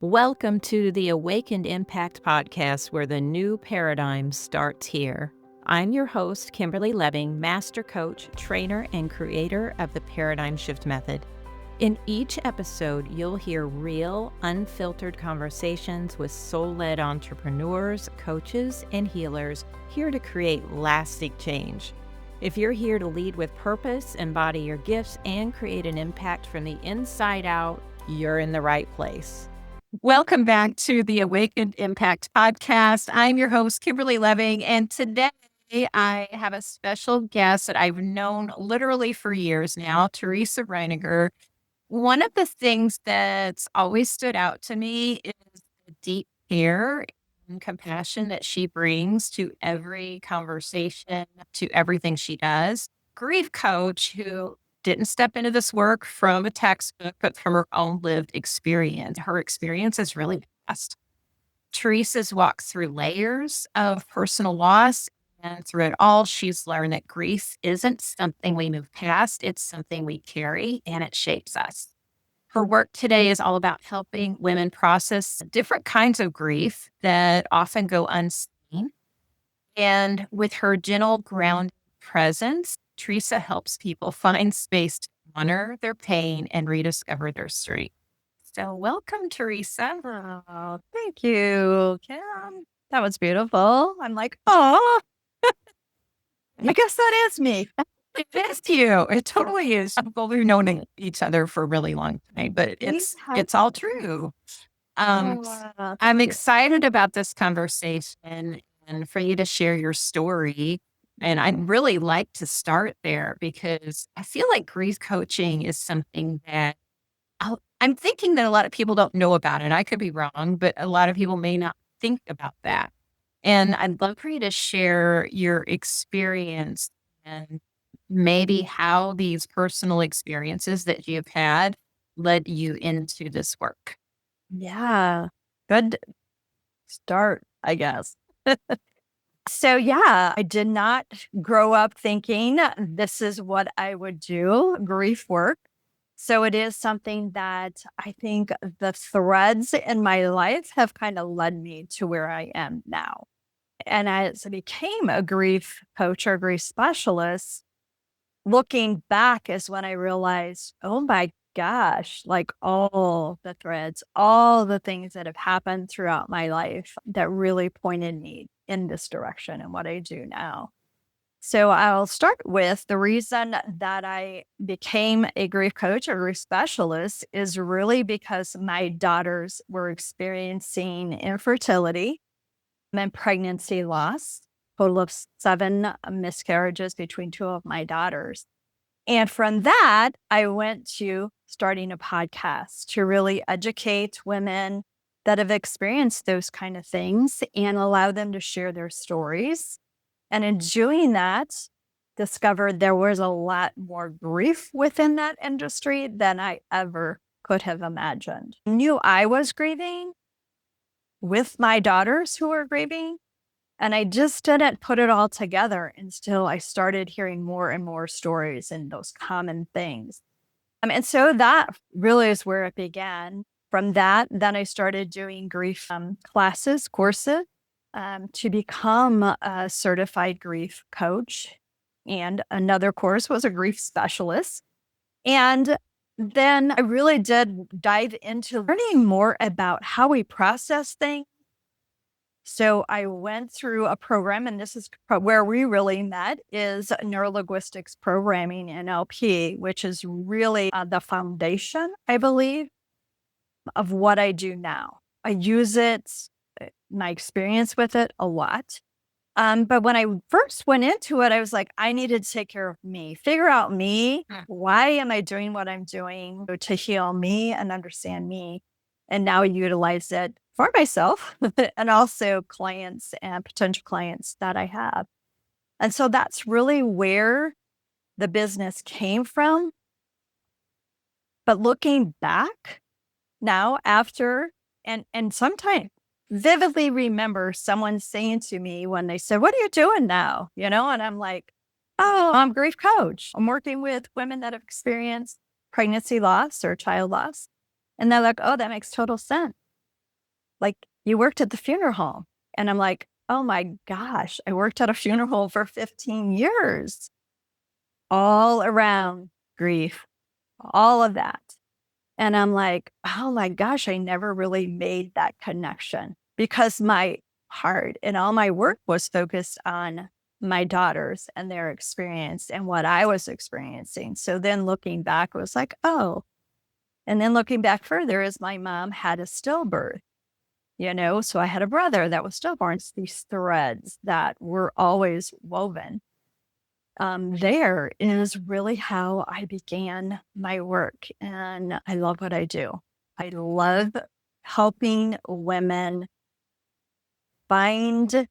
Welcome to the Awakened Impact podcast, where the new paradigm starts here. I'm your host, Kimberly Lebbing, master coach, trainer, and creator of the Paradigm Shift Method. In each episode, you'll hear real, unfiltered conversations with soul-led entrepreneurs, coaches, and healers here to create lasting change. If you're here to lead with purpose, embody your gifts, and create an impact from the inside out, you're in the right place. Welcome back to the Awakened Impact podcast. I'm your host, Kimberly Lebbing, and today I have a special guest that I've known literally for years now, Teresa Reiniger. One of the things that's always stood out to me is the deep care and compassion that she brings to every conversation, to everything she does. Grief coach who didn't step into this work from a textbook, but from her own lived experience. Her experience is really vast. Teresa's walked through layers of personal loss, and through it all, she's learned that grief isn't something we move past, it's something we carry, and it shapes us. Her work today is all about helping women process different kinds of grief that often go unseen. And with her gentle, grounded presence, Teresa helps people find space to honor their pain and rediscover their strength. So, welcome, Teresa. Oh, thank you, Kim. That was beautiful. I'm like, oh, I guess that is me. It is you. It totally is. Well, we've known each other for a really long time, but it's all true. I'm Thank you. excited about this conversation and for you to share your story. And I'd really like to start there because I feel like grief coaching is something that I'm thinking that a lot of people don't know about it. I could be wrong, but a lot of people may not think about that. And I'd love for you to share your experience and maybe how these personal experiences that you've had led you into this work. Yeah, good start, I guess. So, yeah, I did not grow up thinking this is what I would do, grief work. So, it is something that I think the threads in my life have kind of led me to where I am now. And as I became a grief coach or grief specialist, looking back is when I realized, oh my gosh, like all the threads, all the things that have happened throughout my life that really pointed me in this direction and what I do now. So I'll start with the reason that I became a grief coach or grief specialist is really because my daughters were experiencing infertility and pregnancy loss, total of 7 miscarriages between 2 of my daughters. And from that, I went to starting a podcast to really educate women that have experienced those kind of things and allow them to share their stories. And in doing that, discovered there was a lot more grief within that industry than I ever could have imagined. I knew I was grieving with my daughters who were grieving, and I just didn't put it all together until I started hearing more and more stories and those common things. And so that really is where it began. From that, then I started doing grief classes, courses to become a certified grief coach. And another course was a grief specialist. And then I really did dive into learning more about how we process things. So I went through a program, and this is where we really met, is neurolinguistics programming, NLP, which is really the foundation, I believe, of what I do now. I use it, my experience with it a lot. But when I first went into it, I was like, I needed to take care of me, figure out me. Why am I doing what I'm doing to heal me and understand me? And now utilize it for myself and also clients and potential clients that I have. And so that's really where the business came from. But looking back now after, and sometimes vividly remember someone saying to me when they said, "What are you doing now?" And I'm like, "Oh, I'm a grief coach. I'm working with women that have experienced pregnancy loss or child loss." And they're like, "Oh, that makes total sense." like, you worked at the funeral home. And I'm like, oh my gosh, I worked at a funeral home for 15 years, all around grief, all of that. And I'm like, oh my gosh, I never really made that connection because my heart and all my work was focused on my daughters and their experience and what I was experiencing. So then looking back, it was like, oh, and then looking back further is my mom had a stillbirth, so I had a brother that was stillborn. It's these threads that were always woven. There is really how I began my work. And I love what I do. I love helping women find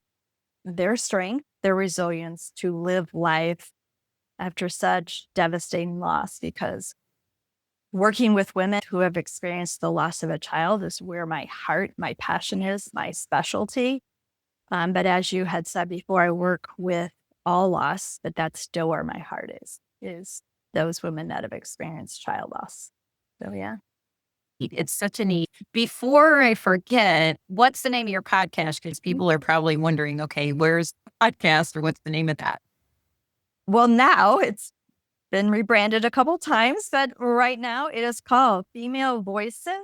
their strength, their resilience to live life after such devastating loss. Because working with women who have experienced the loss of a child is where my heart, my passion is, my specialty. But as you had said before, I work with all loss, but that's still where my heart is those women that have experienced child loss. So yeah. It's such a neat. Before I forget, what's the name of your podcast? Because people are probably wondering, okay, where's the podcast or what's the name of that? Well, now it's been rebranded a couple times, but right now it is called Female Voices,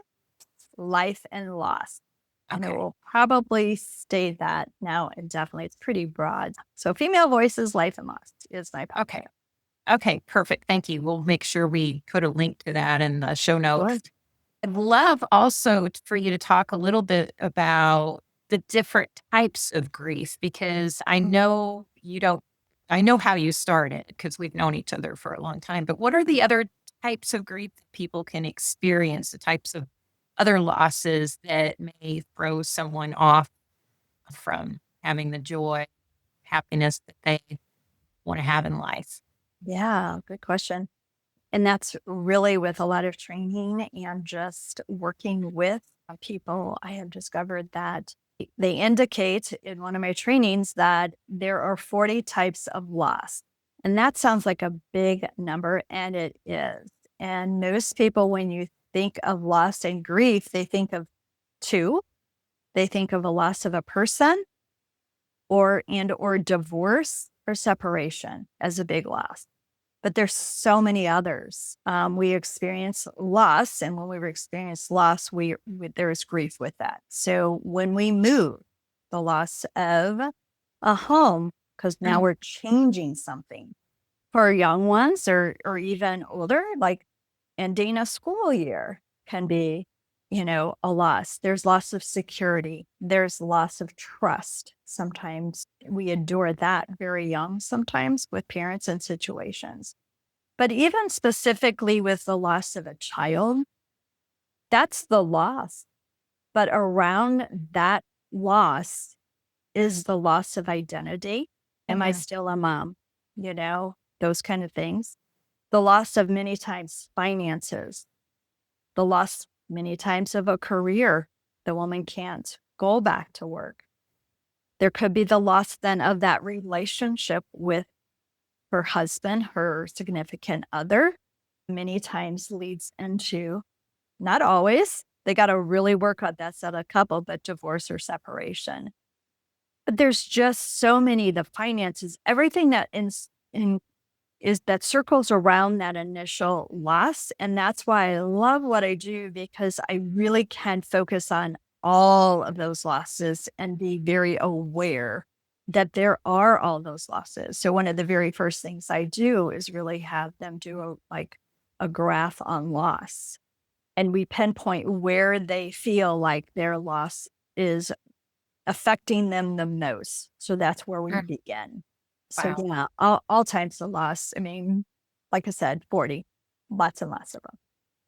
Life and Loss. And it will probably stay that now indefinitely. It's pretty broad. So Female Voices, Life and Loss is my podcast. Okay, perfect. Thank you. We'll make sure we put a link to that in the show notes. Sure. I'd love also for you to talk a little bit about the different types of grief, because I know I know how you started because we've known each other for a long time, but what are the other types of grief that people can experience, the types of other losses that may throw someone off from having the joy, happiness that they want to have in life? Yeah, good question. And that's really with a lot of training and just working with people. I have discovered that they indicate in one of my trainings that there are 40 types of loss. And that sounds like a big number, and it is. And most people, when you think of loss and grief, they think of two. They think of a loss of a person or divorce or separation as a big loss. But there's so many others. We experience loss, and when we experience loss, there's grief with that. So when we move, the loss of a home, because now we're changing something. For young ones or even older, like ending a school year can be, a loss. There's loss of security. There's loss of trust. Sometimes we endure that very young, sometimes with parents and situations. But even specifically with the loss of a child, that's the loss. But around that loss is the loss of identity. Am I still a mom? Those kind of things. The loss of many times finances, the loss many times of a career. The woman can't go back to work. There could be the loss then of that relationship with her husband, her significant other. Many times leads into, not always, they got to really work on that's not a couple, but divorce or separation. But there's just so many, the finances, everything that is that circles around that initial loss. And that's why I love what I do, because I really can focus on all of those losses and be very aware that there are all those losses. So one of the very first things I do is really have them do a graph on loss. And we pinpoint where they feel like their loss is affecting them the most. So that's where we begin. So yeah, all types of loss. I mean, like I said, 40, lots and lots of them.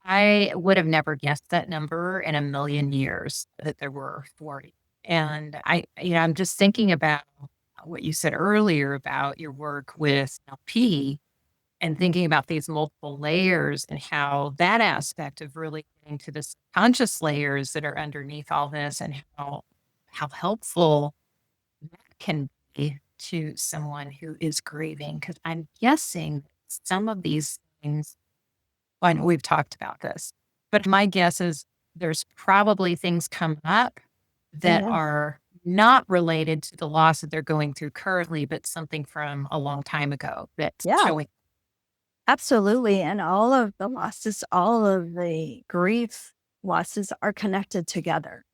I would have never guessed that number in a million years that there were 40. And I'm just thinking about what you said earlier about your work with LP and thinking about these multiple layers and how that aspect of really getting to the subconscious layers that are underneath all this, and how helpful that can be to someone who is grieving. Because I'm guessing some of these things, well, I know we've talked about this, but my guess is there's probably things come up that are not related to the loss that they're going through currently, but something from a long time ago that's Yeah, showing. absolutely. And all of the losses, all of the grief losses are connected together.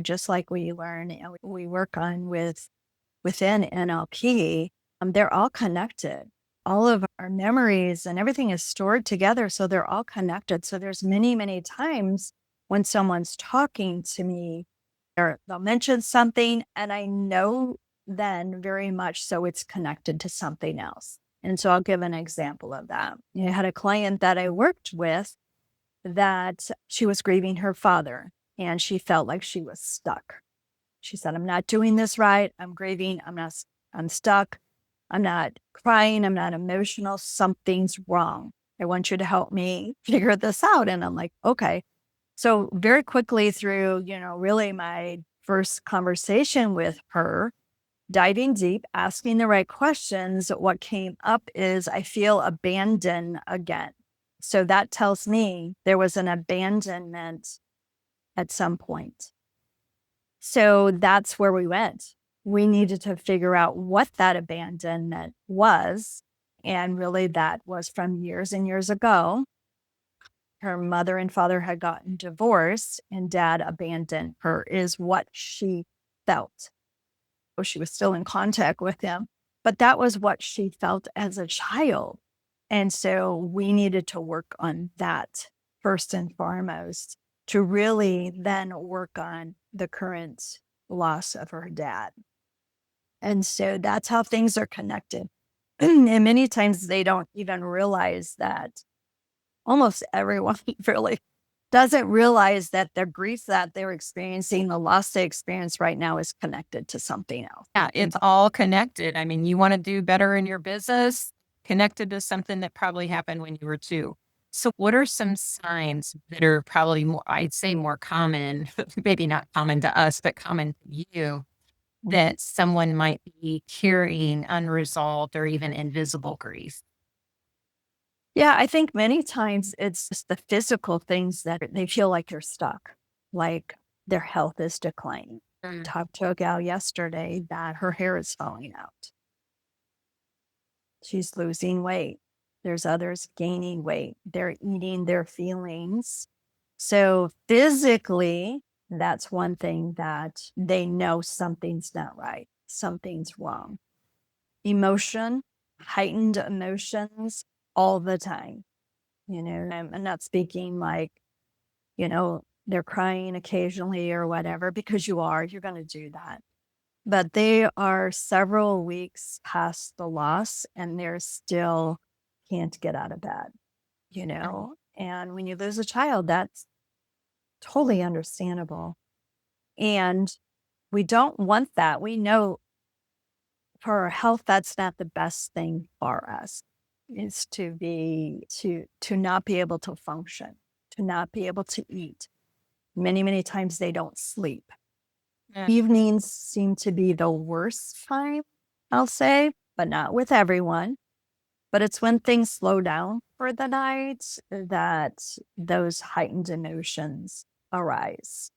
Just like we learn and we work on within NLP, they're all connected. All of our memories and everything is stored together. So they're all connected. So there's many, many times when someone's talking to me, or they'll mention something and I know then very much so it's connected to something else. And so I'll give an example of that. I had a client that I worked with that she was grieving her father and she felt like she was stuck. She said, I'm not doing this right. I'm grieving. I'm stuck. I'm not crying. I'm not emotional. Something's wrong. I want you to help me figure this out. And I'm like, okay. So very quickly through, really my first conversation with her, diving deep, asking the right questions, what came up is I feel abandoned again. So that tells me there was an abandonment at some point. So that's where we went. We needed to figure out what that abandonment was. And really, that was from years and years ago. Her mother and father had gotten divorced, and dad abandoned her, is what she felt. She was still in contact with him, but that was what she felt as a child. And so we needed to work on that first and foremost to really then work on the current loss of her dad. And so that's how things are connected. And many times they don't even realize that. Almost everyone really doesn't realize that their grief that they're experiencing, the loss they experience right now is connected to something else. Yeah, it's all connected. I mean, you want to do better in your business, connected to something that probably happened when you were two. So, what are some signs that are probably more, I'd say more common, maybe not common to us, but common to you, that someone might be carrying unresolved or even invisible grief? Yeah, I think many times it's just the physical things that they feel like they're stuck, like their health is declining. Talked to a gal yesterday that her hair is falling out. She's losing weight. There's others gaining weight. They're eating their feelings. So physically, that's one thing that they know something's not right. Something's wrong. Emotion, heightened emotions all the time. I'm not speaking like, they're crying occasionally or whatever, because you're going to do that. But they are several weeks past the loss and they're still can't get out of bed. And when you lose a child, that's totally understandable. And we don't want that. We know for our health, that's not the best thing for us, is to not be able to function, to not be able to eat. Many, many times they don't sleep. Yeah. Evenings seem to be the worst time, I'll say, but not with everyone. But it's when things slow down for the night that those heightened emotions arise.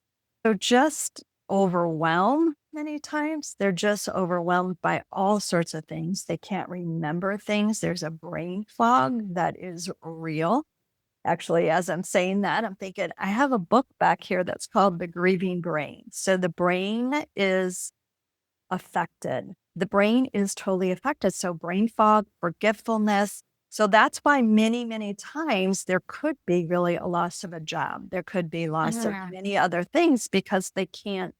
So just overwhelmed many times. They're just overwhelmed by all sorts of things. They can't remember things. There's a brain fog that is real. Actually, as I'm saying that, I'm thinking I have a book back here that's called The Grieving Brain. So the brain is affected. The brain is totally affected. So brain fog, forgetfulness. So that's why many, many times there could be really a loss of a job. There could be loss of many other things because they can't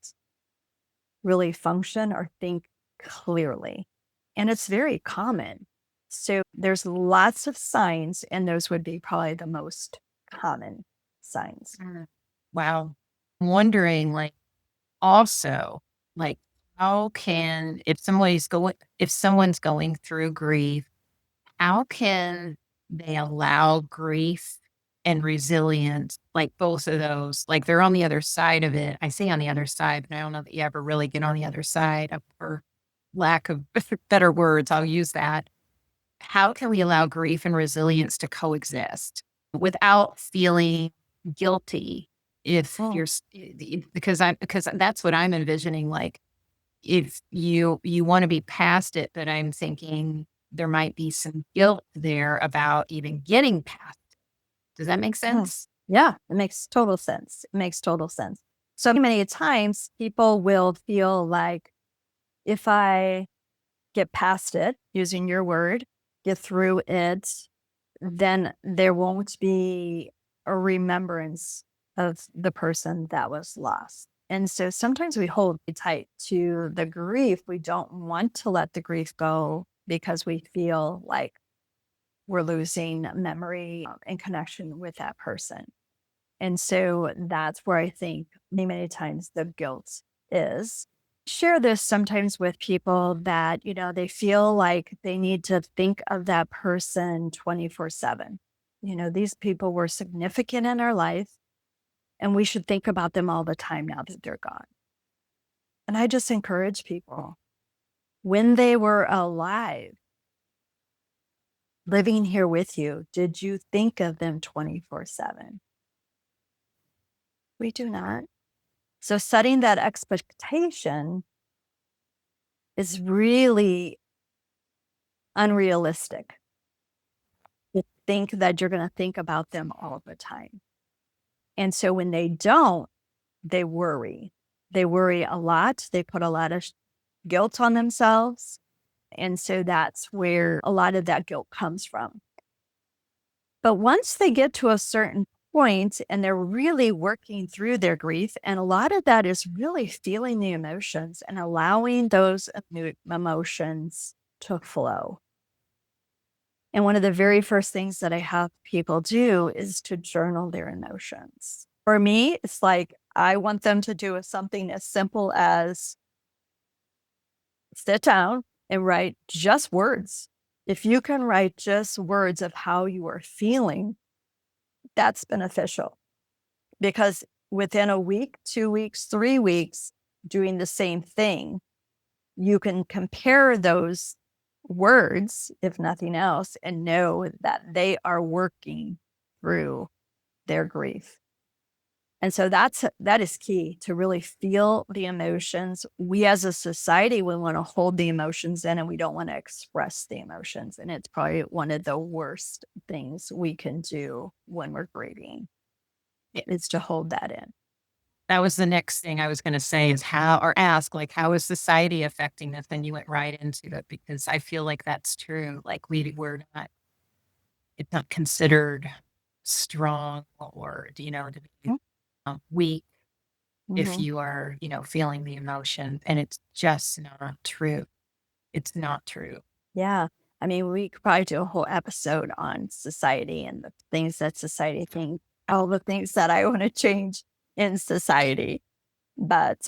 really function or think clearly. And it's very common. So there's lots of signs, and those would be probably the most common signs. Wow. I'm wondering, like, also, like, how can, if someone's going through grief, how can they allow grief and resilience, like both of those, like they're on the other side of it. I say on the other side, but I don't know that you ever really get on the other side, for lack of better words, I'll use that. How can we allow grief and resilience to coexist without feeling guilty If Oh, you're, because that's what I'm envisioning. Like, if you want to be past it, but I'm thinking there might be some guilt there about even getting past. Does that make oh. sense? Yeah, it makes total sense. It makes total sense. So many times people will feel like if I get past it, using your word, get through it, then there won't be a remembrance of the person that was lost. And so sometimes we hold tight to the grief. We don't want to let the grief go because we feel like we're losing memory and connection with that person. And so that's where I think many times the guilt is. Share this sometimes with people that, they feel like they need to think of that person 24/7. These people were significant in our life and we should think about them all the time now that they're gone. And I just encourage people when they were alive, living here with you, did you think of them 24/7? We do not. So setting that expectation is really unrealistic to think that you're going to think about them all the time. And so when they don't, they worry. They worry a lot. They put a lot of guilt on themselves. And so that's where a lot of that guilt comes from. But once they get to a certain point and they're really working through their grief, and a lot of that is really feeling the emotions and allowing those emotions to flow. And one of the very first things that I have people do is to journal their emotions. For me, it's like I want them to do something as simple as sit down and write just words. If you can write just words of how you are feeling, that's beneficial because within a week, 2 weeks, 3 weeks, doing the same thing, you can compare those words, if nothing else, and know that they are working through their grief. And so that is key to really feel the emotions. We as a society, we want to hold the emotions in and we don't want to express the emotions. And it's probably one of the worst things we can do when we're grieving is to hold that in. That was the next thing I was going to say is ask, like, how is society affecting this? And you went right into it because I feel like that's true. Like it's not considered strong or, to be weak if Mm-hmm. you are, feeling the emotion. And it's just not true. It's not true. Yeah. I mean, we could probably do a whole episode on society and the things that society thinks, all the things that I want to change in society. But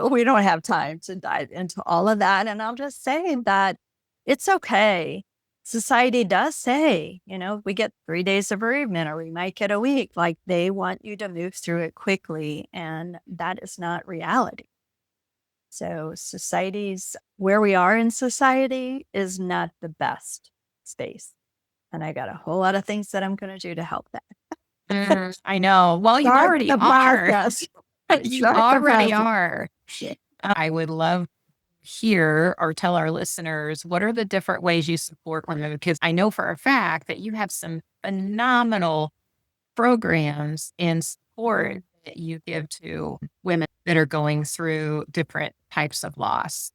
we don't have time to dive into all of that. And I'm just saying that it's okay. Society does say, we get 3 days of bereavement or we might get a week. Like they want you to move through it quickly. And that is not reality. So where we are in society is not the best space. And I got a whole lot of things that I'm going to do to help that. I know. Well, you Start already the are. podcast. You Start the already podcast. are. I would love to hear or tell our listeners what are the different ways you support women because I know for a fact that you have some phenomenal programs and support that you give to women that are going through different types of loss.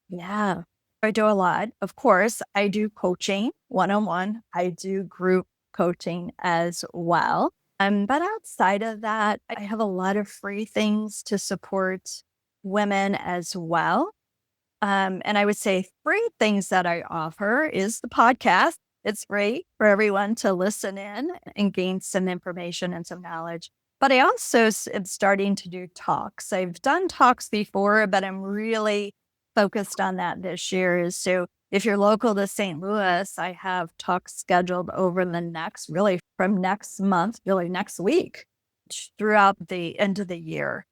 Yeah, I do a lot. Of course, I do coaching one-on-one. I do group coaching as well. But outside of that, I have a lot of free things to support women as well. And I would say free things that I offer is the podcast. It's great for everyone to listen in and gain some information and some knowledge. But I also am starting to do talks. I've done talks before, but I'm really focused on that this year. So if you're local to St. Louis, I have talks scheduled over from next month, really next week, throughout the end of the year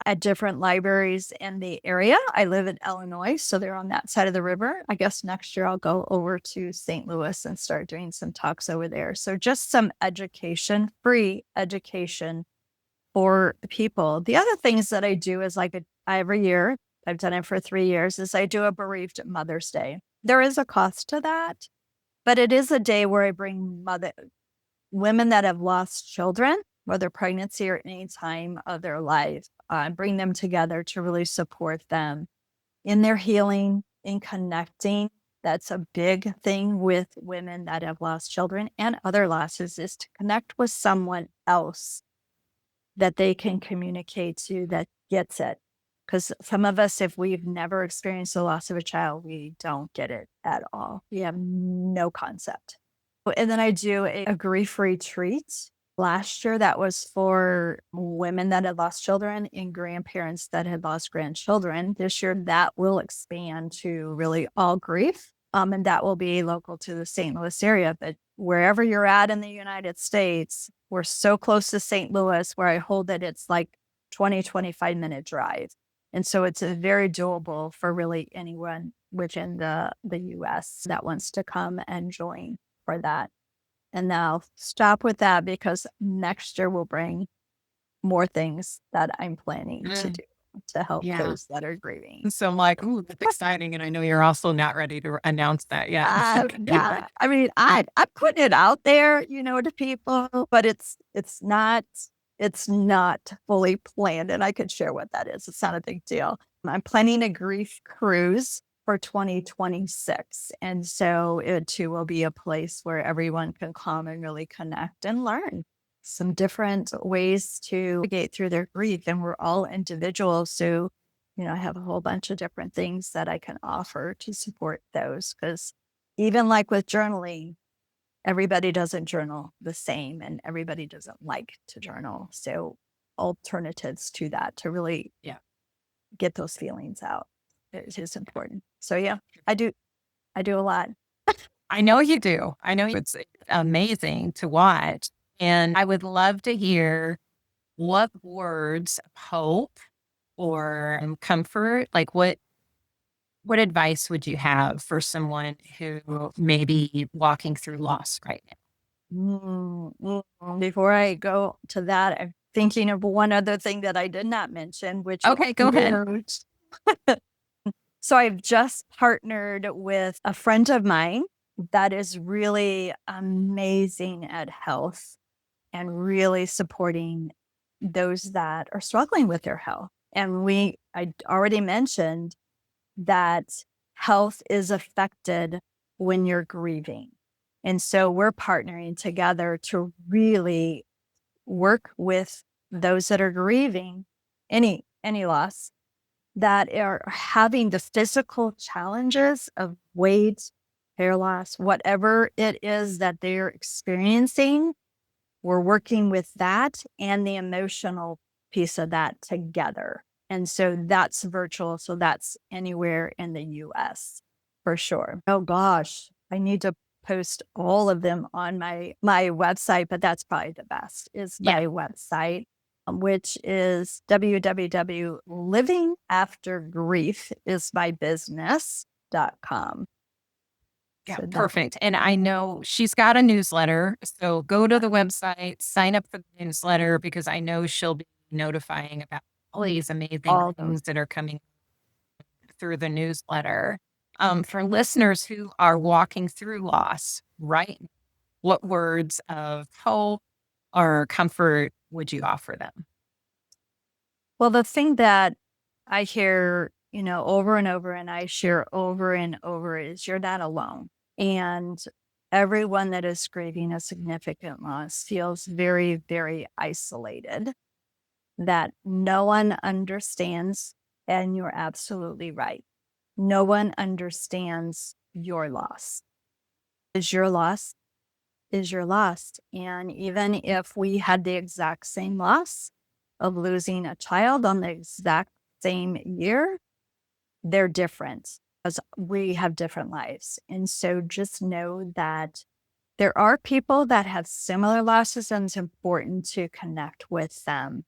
at different libraries in the area. I live in Illinois, so they're on that side of the river. I guess next year I'll go over to St. Louis and start doing some talks over there. So just some education, free education for people. The other things that I do is every year, I've done it for 3 years, is I do a bereaved Mother's Day. There is a cost to that, but it is a day where I bring women that have lost children, whether pregnancy or any time of their life, bring them together to really support them in their healing, in connecting. That's a big thing with women that have lost children and other losses, is to connect with someone else that they can communicate to that gets it. Because some of us, if we've never experienced the loss of a child, we don't get it at all. We have no concept. And then I do a grief retreat. Last year, that was for women that had lost children and grandparents that had lost grandchildren. This year, that will expand to really all grief. And that will be local to the St. Louis area. But wherever you're at in the United States, we're so close to St. Louis where I hold that it's like 25-minute drive. And so it's very doable for really anyone within the US that wants to come and join for that. And I'll stop with that because next year we'll bring more things that I'm planning to do to help those that are grieving. So I'm like, ooh, that's exciting. And I know you're also not ready to announce that yet. Yeah. I mean, I'm putting it out there, to people, but it's not fully planned. And I could share what that is. It's not a big deal. I'm planning a grief cruise for 2026. And so it too will be a place where everyone can come and really connect and learn some different ways to navigate through their grief. And we're all individuals. So, I have a whole bunch of different things that I can offer to support those. Because even like with journaling, everybody doesn't journal the same and everybody doesn't like to journal. So alternatives to that to really get those feelings out. It is important. So I do a lot. I know you do. I know it's amazing to watch. And I would love to hear what words of hope or comfort, like what advice would you have for someone who may be walking through loss right now? Before I go to that, I'm thinking of one other thing that I did not mention, which Okay, go ahead. So I've just partnered with a friend of mine that is really amazing at health and really supporting those that are struggling with their health. And I already mentioned that health is affected when you're grieving. And so we're partnering together to really work with those that are grieving any loss, that are having the physical challenges of weight, hair loss, whatever it is that they're experiencing. We're working with that and the emotional piece of that together. And so that's virtual. So that's anywhere in the US for sure. Oh gosh, I need to post all of them on my website, but that's probably the best is my website, which is www.livingaftergriefismybusiness.com. Yeah, so perfect. And I know she's got a newsletter. So go to the website, sign up for the newsletter, because I know she'll be notifying about all these amazing things that are coming through the newsletter. For listeners who are walking through loss, right? What words of hope or comfort would you offer them? Well, the thing that I hear, over and over, and I share over and over is you're not alone. And everyone that is grieving a significant loss feels very, very isolated, that no one understands. And you're absolutely right. No one understands your loss. Is your loss? Is your loss. And even if we had the exact same loss of losing a child on the exact same year, they're different because we have different lives. And so just know that there are people that have similar losses, and it's important to connect with them.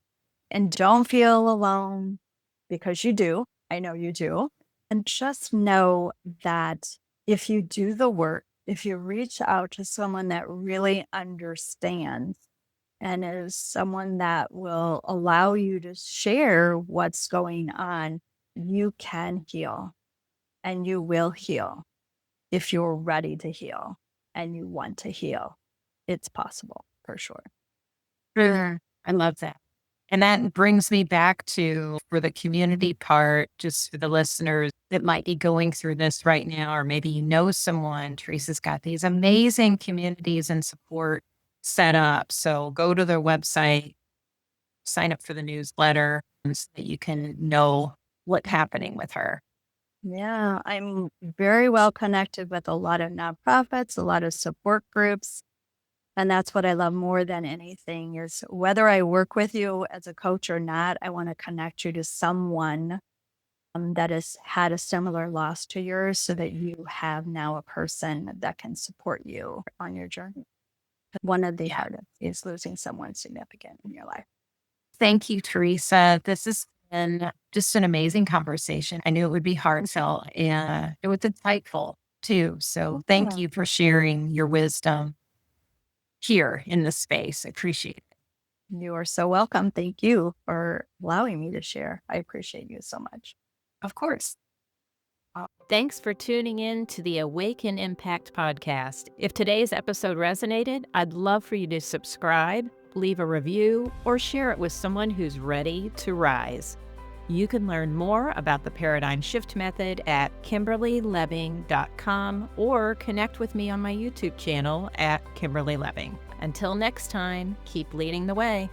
And don't feel alone, because you do. I know you do. And just know that if you do the work, if you reach out to someone that really understands and is someone that will allow you to share what's going on, you can heal and you will heal if you're ready to heal and you want to heal. It's possible for sure. Sure. I love that. And that brings me back to for the community part, just for the listeners that might be going through this right now, or maybe you know someone. Teresa's got these amazing communities and support set up. So go to their website, sign up for the newsletter so that you can know what's happening with her. Yeah, I'm very well connected with a lot of nonprofits, a lot of support groups. And that's what I love more than anything is whether I work with you as a coach or not, I want to connect you to someone that has had a similar loss to yours so that you have now a person that can support you on your journey. One of the hardest is losing someone significant in your life. Thank you, Teresa. This has been just an amazing conversation. I knew it would be heartfelt and it was insightful too. So thank you for sharing your wisdom here in this space. I appreciate it. You are so welcome. Thank you for allowing me to share. I appreciate you so much. Of course. Thanks for tuning in to the Awaken Impact podcast. If today's episode resonated, I'd love for you to subscribe, leave a review, or share it with someone who's ready to rise. You can learn more about the Paradigm Shift Method at KimberlyLebbing.com or connect with me on my YouTube channel at Kimberly Lebbing. Until next time, keep leading the way.